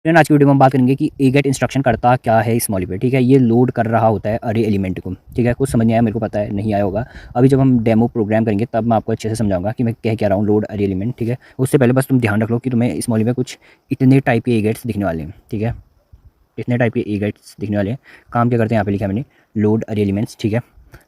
Friend आज की video में हम बात करेंगे कि ए गेट इंस्ट्रक्शन करता क्या है इस मॉड्यूल पे। ठीक है, ये लोड कर रहा होता है अरे एलिमेंट को। ठीक है, कुछ समझ नहीं आया, मेरे को पता है नहीं आया होगा। अभी जब हम डेमो प्रोग्राम करेंगे तब मैं आपको अच्छे से समझाऊंगा कि मैं कह क्या रहा हूँ लोड अरे एलिमेंट। ठीक है, उससे पहले बस तुम ध्यान रख लो कि तुम्हें इस मॉड्यूल में कुछ इतने टाइप के ए गेट्स दिखने वाले हैं। ठीक है, इतने टाइप के ए गेट्स दिखने वाले हैं। काम क्या करते हैं यहाँ पे लिखा है मैंने, लोड अरे एलिमेंट्स। ठीक है,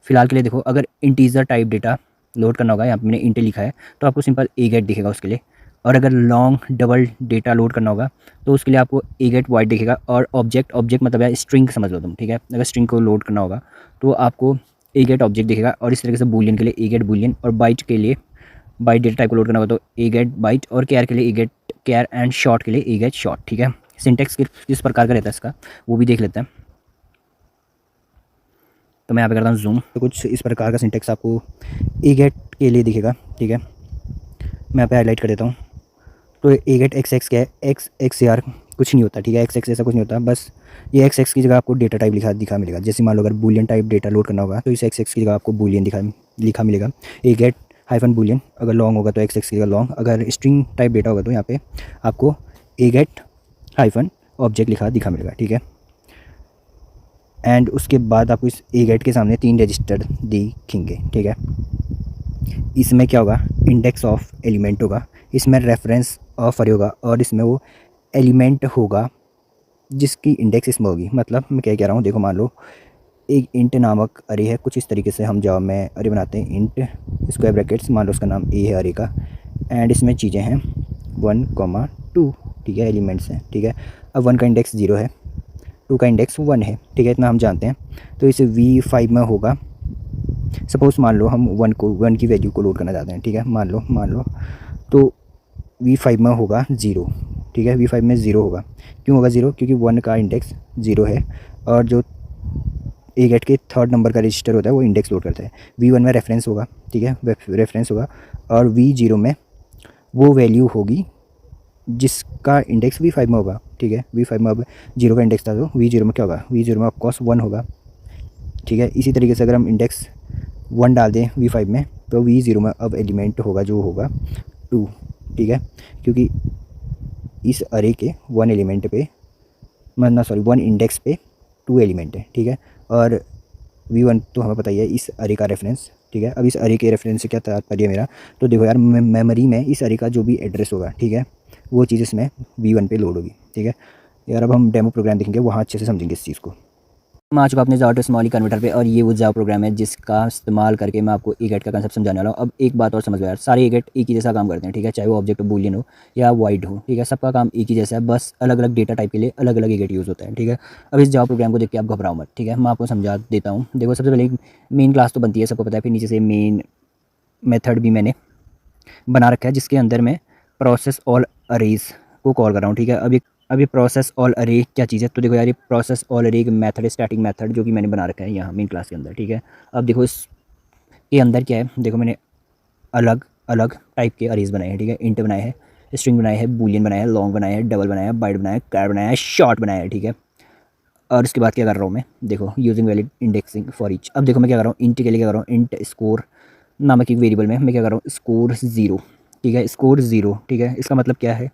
फिलहाल के लिए देखो, अगर इंटीजर टाइप डेटा लोड करना होगा, यहाँ पे मैंने इंट लिखा है, तो आपको सिंपल ए गेट दिखेगा उसके लिए। और अगर लॉन्ग डबल डेटा लोड करना होगा तो उसके लिए आपको ए गेट वाइड दिखेगा। और ऑब्जेक्ट ऑब्जेक्ट मतलब है स्ट्रिंग समझ लो तुम। ठीक है, अगर स्ट्रिंग को लोड करना होगा तो आपको ए गेट ऑब्जेक्ट दिखेगा। और इस तरीके से बूलियन के लिए ए गेट बूलियन, और बाइट के लिए बाइट डेटा टाइप को लोड करना होगा तो ए गेट बाइट, और केयर के लिए ए गेट केयर, एंड शॉर्ट के लिए ए गेट शॉर्ट। ठीक है, सिंटेक्स किस प्रकार का रहता है इसका वो भी देख लेते हैं। तो मैं यहाँ पे करता हूँ जूम, तो कुछ इस प्रकार का सिंटेक्स आपको ए गेट के लिए दिखेगा। ठीक है, मैं यहाँ पे हाईलाइट कर देता हूँ। तो ए गेट एक्स एक्स क्या है, एक्स एक्स यार कुछ नहीं होता। ठीक है, एक्स एक्स ऐसा कुछ नहीं होता, बस ये एक्स एक्स की जगह आपको डेटा टाइप दिखा मिलेगा। जैसे मान लो अगर बूलियन टाइप डेटा लोड करना होगा तो इस एक्स एक्स की जगह आपको बूलियन लिखा मिलेगा। ए गेट हाइफन बूलियन, अगर लॉन्ग होगा तो एक्स एक्स की जगह लॉन्ग, अगर स्ट्रिंग टाइप डेटा होगा तो यहाँ पे आपको ए गेट हाइफन ऑब्जेक्ट दिखा मिलेगा। ठीक है, एंड उसके बाद आपको इस ए गेट के सामने 3 रजिस्टर दिखेंगे। ठीक है, इसमें क्या होगा, इंडेक्स ऑफ एलिमेंट होगा, इसमें रेफरेंस ऑफ अरे होगा, और इसमें वो एलिमेंट होगा जिसकी इंडेक्स इसमें होगी। मतलब मैं क्या कह रहा हूँ, देखो मान लो एक इंट नामक अरे है, कुछ इस तरीके से हम जावा में अरे बनाते हैं। इंट स्क्वायर ब्रैकेट्स, मान लो उसका नाम ए है अरे का, एंड इसमें चीज़ें हैं 1,2। ठीक है, एलिमेंट्स हैं। ठीक है, अब 1 का इंडेक्स 0 है, 2 का इंडेक्स 1 है। ठीक है, इतना हम जानते हैं। तो इसे V5 में होगा। सपोज़ मान लो हम 1 की वैल्यू को लोड करना चाहते हैं। ठीक है, मान लो तो V5 में होगा 0। ठीक है, V5 में 0 होगा। क्यों होगा 0? क्योंकि 1 का इंडेक्स 0 है, और जो ए गेट के थर्ड नंबर का रजिस्टर होता है वो इंडेक्स लोड करता है। V1 में रेफरेंस होगा। ठीक है, रेफरेंस होगा, और V0 में वो वैल्यू होगी जिसका इंडेक्स V5 में होगा। ठीक है, V5 में अब 0 का इंडेक्स था तो V0 में क्या होगा, V0 में ऑफकोर्स 1 होगा। ठीक है, इसी तरीके से अगर हम इंडेक्स 1 डाल दें V5 में तो V0 में अब एलिमेंट होगा जो होगा 2। ठीक है, क्योंकि इस अरे के 1 एलिमेंट पे सॉरी 1 इंडेक्स पे 2 एलिमेंट है। ठीक है, और V1 तो हमें पता ही है इस अरे का रेफरेंस। ठीक है, अब इस अरे के रेफरेंस से क्या तात्पर्य है मेरा, तो देखो यार मेमोरी में इस अरे का जो भी एड्रेस होगा, ठीक है, वो चीज़ इसमें V1 पे लोड होगी। ठीक है यार, अब हम डेमो प्रोग्राम देखेंगे, वहाँ अच्छे से समझेंगे इस चीज़ को। मैं आ चुका अपने जावा टू स्मॉली कन्वर्टर पे, और ये वो जावा प्रोग्राम है जिसका इस्तेमाल करके मैं आपको ई गेट का कंसेप्ट समझाने वाला हूँ। अब एक बात और समझ लो यार, सारे ई गेट एक ही जैसा काम करते हैं। ठीक है, चाहे वो ऑब्जेक्ट बूलियन हो या वाइड हो। ठीक है, सबका काम एक ही जैसा है, बस अलग अलग डेटा टाइप के लिए अलग अलग ई गेट यूज़ होता है। ठीक है, अब इस जावा प्रोग्राम को देख के आप घबराओ मत। ठीक है, मैं आपको समझा देता हूँ। देखो, सबसे पहले मेन क्लास तो बनती है, सबको पता है। फिर नीचे से मेन मेथड भी मैंने बना रखा है जिसके अंदर मैं प्रोसेस ऑल अरेज को कॉल कर रहा हूँ। ठीक है, अभी प्रोसेस ऑल अरे क्या चीज़ है, तो देखो यार, ये प्रोसेस ऑल अरे एक मेथड है, स्टैटिक मेथड, जो कि मैंने बना रखा है यहाँ मेन क्लास के अंदर। ठीक है, अब देखो इसके अंदर क्या है, देखो मैंने अलग अलग टाइप के अरेज बनाए हैं। ठीक है, इंट बनाए हैं, स्ट्रिंग बनाए हैं, बूलियन बनाया है, लॉन्ग बनाया है, डबल बनाया है, बाइट बनाया है, कैर बनाया है, शॉर्ट बनाया है। ठीक है, और उसके बाद क्या कर रहा हूँ मैं, देखो using valid indexing for each. अब देखो मैं क्या कर रहा हूँ, इंट के लिए क्या कर रहा हूँ, इंट स्कोर नामक एक वेरिएबल में मैं क्या कर रहा हूँ, स्कोर 0। ठीक है, स्कोर 0। ठीक है, इसका मतलब क्या है,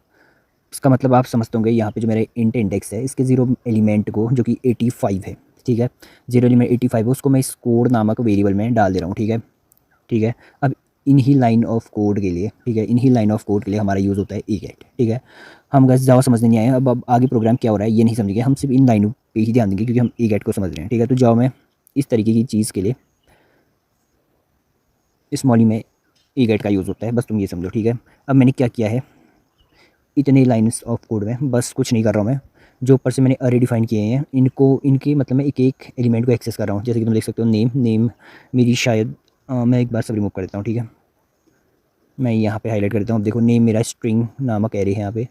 इसका मतलब आप समझते होंगे, यहाँ पे जो मेरा इंट इंडेक्स है इसके 0 एलिमेंट को, जो कि 85 है। ठीक है, 0 एलिमेंट 85 है, उसको मैं स्कोर नामक वेरिएबल में डाल दे रहा हूँ। ठीक है, ठीक है, अब इन ही लाइन ऑफ कोड के लिए, ठीक है, इन ही लाइन ऑफ कोड के लिए हमारा यूज़ होता है ई गेट। ठीक है, हम बस जावा समझने नहीं आए, अब आगे प्रोग्राम क्या हो रहा है ये नहीं समझेंगे, हम सिर्फ इन लाइनों पे ही ध्यान देंगे क्योंकि हम ई गेट को समझ रहे हैं। ठीक है, तो जावा में इस तरीके की चीज़ के लिए इस मॉली में ई गेट का यूज़ होता है, बस तुम ये समझो। ठीक है, अब मैंने क्या किया है, इतने लाइन्स ऑफ कोड में बस कुछ नहीं कर रहा हूँ मैं, जो ऊपर से मैंने अरे डिफाइन किए हैं इनको, इनके मतलब मैं एक एक एलिमेंट को एक्सेस कर रहा हूँ। जैसे कि तुम देख सकते हो, नेम मेरी शायद मैं एक बार सब रिमूव कर देता हूँ। ठीक है, मैं यहाँ पे हाईलाइट कर देता हूँ। अब देखो, नेम मेरा स्ट्रिंग नामक एरे है। यहाँ पे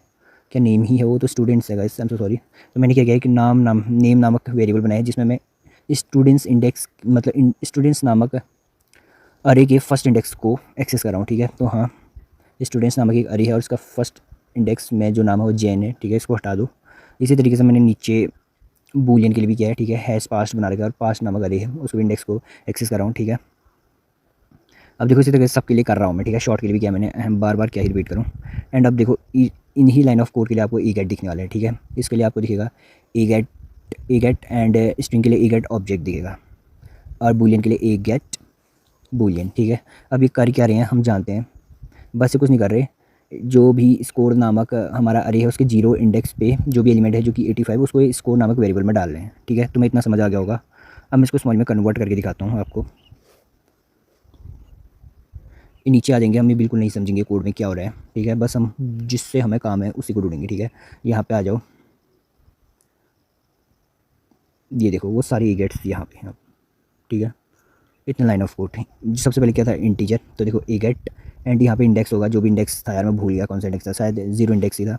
क्या नेम ही है, वो तो स्टूडेंट्स है guys, I am so sorry. तो मैंने क्या किया है कि नेम नामक वेरिएबल बनाया है जिसमें मैं स्टूडेंट्स इंडेक्स मतलब स्टूडेंट्स नामक अरे के फर्स्ट इंडेक्स को एक्सेस कर रहा हूँ। ठीक है, तो हाँ, स्टूडेंट्स नामक एक अरे है और इसका फर्स्ट इंडेक्स में जो नाम है वो जैन है। ठीक है, इसको हटा दो। इसी तरीके से मैंने नीचे बूलियन के लिए भी किया है। ठीक है, हैज़ पास्ट बना रखा है और पास्ट नामक अरे है, उस इंडेक्स को एक्सेस कर रहा हूँ। ठीक है, अब देखो इसी तरह से सबके लिए कर रहा हूँ मैं, ठीक है, शॉर्ट के लिए भी किया मैंने, बार बार क्या ही रिपीट करूँ। एंड अब देखो इन्हीं लाइन ऑफ कोड के लिए आपको ई गेट दिखने वाला है, ठीक है। इसके लिए आपको दिखेगा ई गेट एंड स्ट्रिंग के लिए ई गेट ऑब्जेक्ट दिखेगा, और बूलियन के लिए ई गेट बूलियन, ठीक है। अब ये कर क्या रहे हैं हम जानते हैं, बस ये कुछ नहीं कर रहे। जो भी स्कोर नामक हमारा अरे है उसके 0 इंडेक्स पे जो भी एलिमेंट है जो कि 85, उसको स्कोर नामक वेरिएबल में डाल रहे हैं, ठीक है। तुम्हें इतना समझ आ गया होगा। अब मैं इसको स्मॉल में कन्वर्ट करके दिखाता हूँ आपको। ये नीचे आ जाएंगे, हम ये बिल्कुल नहीं समझेंगे कोड में क्या हो रहा है, ठीक है। बस हम जिससे हमें काम है उसी को ढूंढेंगे, ठीक है। यहाँ पे आ जाओ, ये देखो वो सारे ई गेट्स यहाँ पे हैं, ठीक है। इतने लाइन ऑफ कोड है। सबसे पहले क्या था, इंटीजर, तो देखो ए गेट एंड यहाँ पे इंडेक्स होगा, जो भी इंडेक्स था यार मैं भूल गया कौन सा इंडेक्स था, शायद 0 इंडेक्स ही था,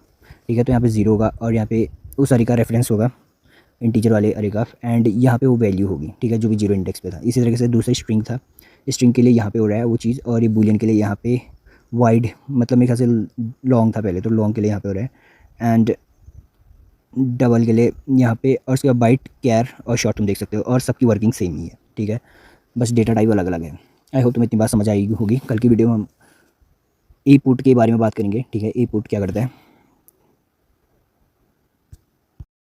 ठीक है। तो यहाँ पे 0 होगा और यहाँ पे उस अरे का रेफरेंस होगा, इंटीजर वाले अरे का, एंड यहाँ पे वो वैल्यू होगी, ठीक है, जो भी 0 इंडेक्स पे था। इसी तरीके से दूसरा स्ट्रिंग था, स्ट्रिंग के लिए यहाँ पे हो रहा है वो चीज़, और ये बूलियन के लिए यहाँ पे वाइड, मतलब मेरे ख्याल से लॉन्ग था पहले, तो लॉन्ग के लिए यहाँ पे हो रहा है, एंड डबल के लिए यहाँ पे, और उसके बाद बाइट कैर और शॉर्ट तुम देख सकते हो, और सबकी वर्किंग सेम ही है, ठीक है। बस डेटा टाइप अलग अलग है। आई होप तुम्हें इतनी बात समझ आई होगी। कल की वीडियो में हम ई पुट के बारे में बात करेंगे, ठीक है। ई पुट क्या करता है,